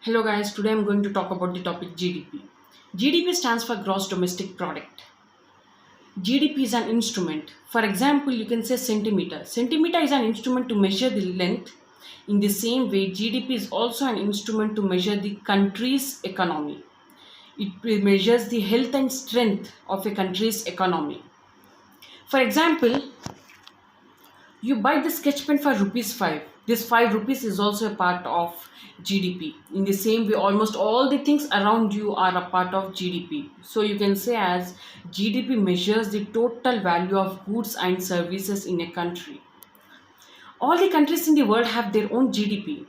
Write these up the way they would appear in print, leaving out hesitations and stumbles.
Hello guys, today I'm going to talk about the topic GDP. GDP stands for Gross Domestic Product. GDP is an instrument. For example, you can say centimeter. Centimeter is an instrument to measure the length. In the same way, GDP is also an instrument to measure the country's economy. It measures the health and strength of a country's economy. For example, you buy the sketch pen for rupees 5. This 5 rupees is also a part of GDP. In the same way, almost all the things around you are a part of GDP. So you can say as GDP measures the total value of goods and services in a country. All the countries in the world have their own GDP.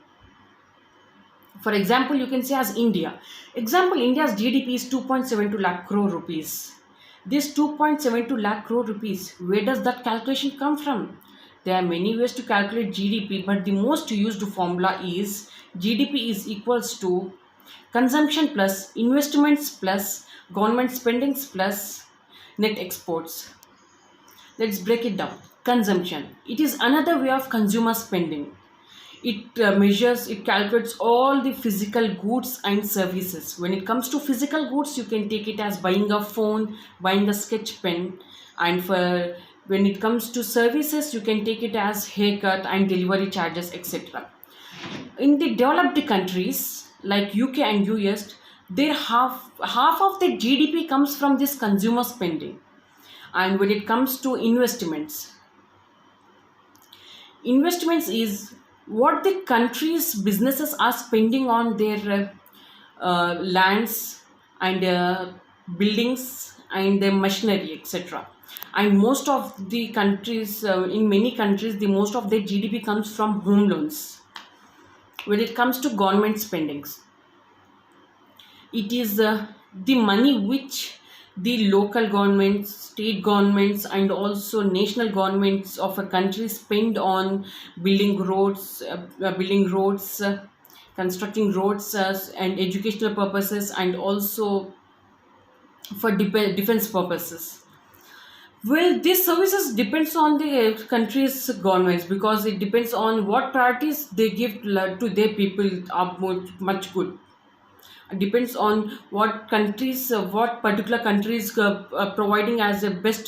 For example, you can say as India. Example, India's GDP is 2.72 lakh crore rupees. This 2.72 lakh crore rupees, where does that calculation come from? There are many ways to calculate GDP, but the most used formula is GDP is equals to consumption plus investments plus government spendings plus net exports. Let's break it down. Consumption. It is another way of consumer spending. It calculates all the physical goods and services. When it comes to physical goods, you can take it as buying a phone, buying a sketch pen, and for when it comes to services, you can take it as haircut and delivery charges, etc. In the developed countries like UK and US, their half of the GDP comes from this consumer spending. And when it comes to investments is what the country's businesses are spending on their lands and buildings and their machinery, etc. And most of the countries, in many countries, the most of their GDP comes from home loans. When it comes to government spendings, it is the money which the local governments, state governments, and also national governments of a country spend on building roads, constructing roads, and educational purposes, and also for defense purposes. Well, these services depends on the country's governments, because it depends on what priorities they give to their people are much good. It depends on what particular countries providing as the best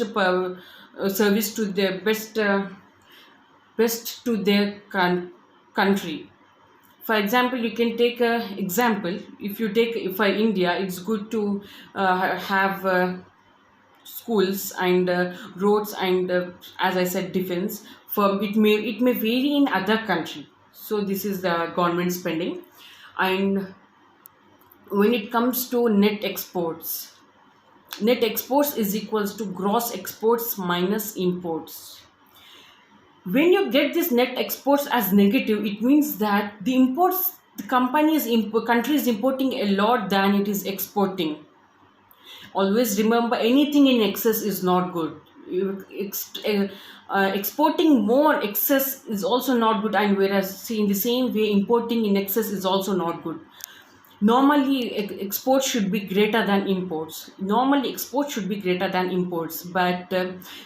service to their best to their country. For example, you can take a example. If you take for India, it's good to have schools and roads and as I said, defense. For it may vary in other country. So this is the government spending. And when it comes to net exports is equals to gross exports minus imports. When you get this net exports as negative, it means that the country is importing a lot than it is exporting. Always remember, anything in excess is not good. Exporting more excess is also not good, and whereas in the same way, importing in excess is also not good. Normally, exports should be greater than imports. But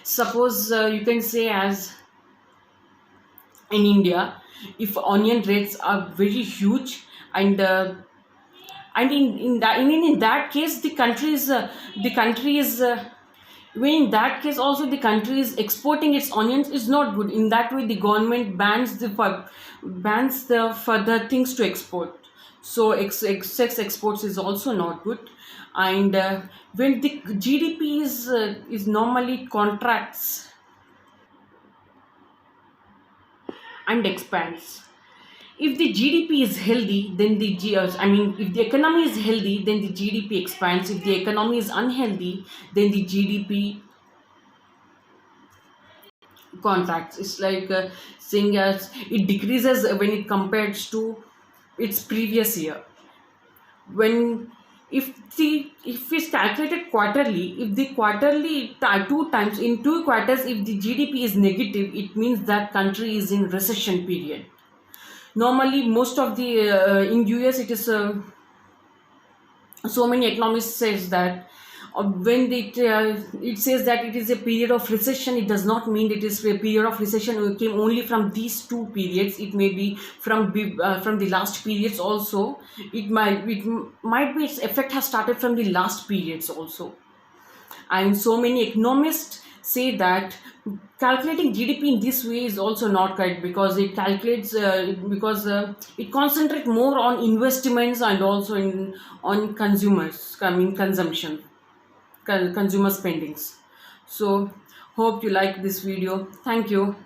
suppose you can say as in India, if onion rates are very huge, and in that case in that case also the country is exporting its onions is not good. In that way, the government bans the further things to export. So excess exports is also not good. And when the GDP is normally contracts and expands. If the GDP is healthy, then if the economy is healthy, then the GDP expands. If the economy is unhealthy, then the GDP contracts. It's like saying as it decreases when it compares to its previous year. When if it's calculated quarterly, if the quarterly two times in 2 quarters, if the GDP is negative, it means that country is in recession period. Normally, most of the in US, it is so many economists says that It says that it is a period of recession, it does not mean it is a period of recession came only from these two periods. It may be from the last periods also. It might be its effect has started from the last periods also. And so many economists say that calculating GDP in this way is also not correct, because it calculates because it concentrates more on investments and also on consumers, I mean consumption, consumer spendings. So hope you like this video. Thank you.